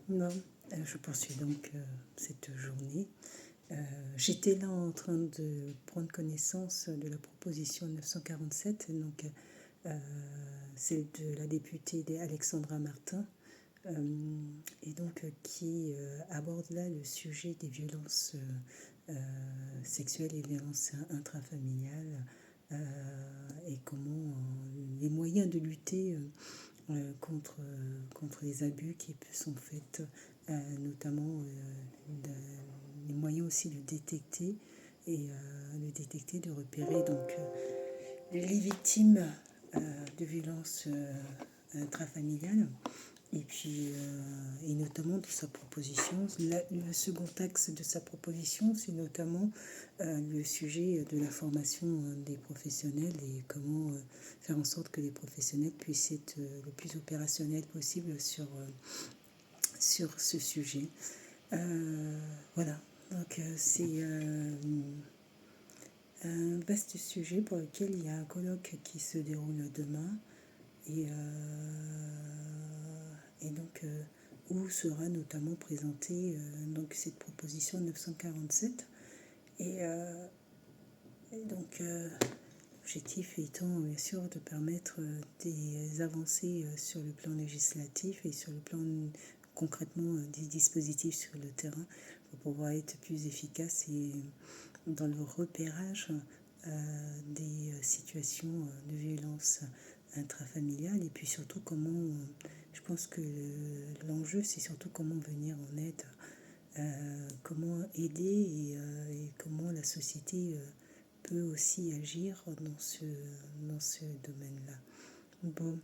Bon, je poursuis donc cette journée. J'étais là en train de prendre connaissance de la proposition 947, donc celle de la députée Alexandra Martin, et donc qui aborde là le sujet des violences sexuelles et violences intrafamiliales, et comment les moyens de lutter contre les abus qui sont faits, notamment les moyens aussi de détecter de repérer donc les victimes de violences intrafamiliales. Et puis, et notamment de sa proposition, le second axe de sa proposition, c'est notamment le sujet de la formation des professionnels et comment faire en sorte que les professionnels puissent être le plus opérationnels possible sur ce sujet. Voilà, donc c'est un vaste sujet pour lequel il y a un colloque qui se déroule demain. Et donc où sera notamment présentée donc cette proposition 947 et donc l'objectif étant bien sûr de permettre des avancées sur le plan législatif et sur le plan concrètement des dispositifs sur le terrain pour pouvoir être plus efficace et dans le repérage des situations de violence intrafamiliale et puis surtout comment je pense que l'enjeu c'est surtout comment venir en aide, comment aider et comment la société peut aussi agir dans ce domaine-là. Bon,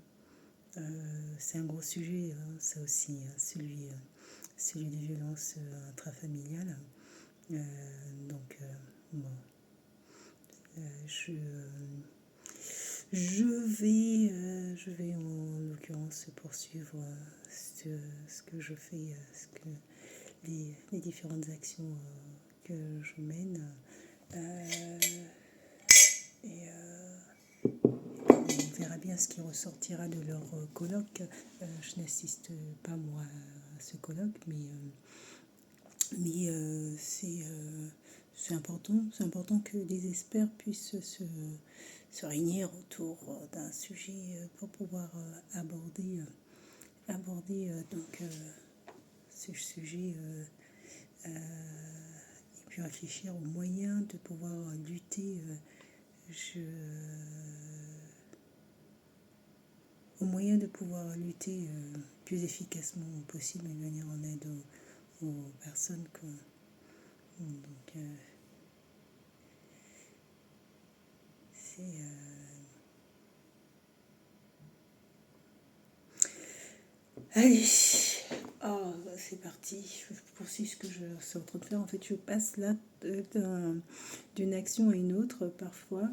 c'est un gros sujet, hein, ça aussi, hein, celui des violences intrafamiliales. Donc, bon, je vais en l'occurrence poursuivre ce que je fais, les différentes actions que je mène. Et on verra bien ce qui ressortira de leur colloque. Je n'assiste pas moi à ce colloque, mais c'est important que les experts puissent se réunir autour d'un sujet pour pouvoir aborder donc ce sujet et puis réfléchir aux moyens de pouvoir lutter plus efficacement possible et venir en aide aux personnes donc c'est allez, oh, c'est parti. Je poursuis ce que je suis en train de faire. En fait, je passe là d'une action à une autre parfois.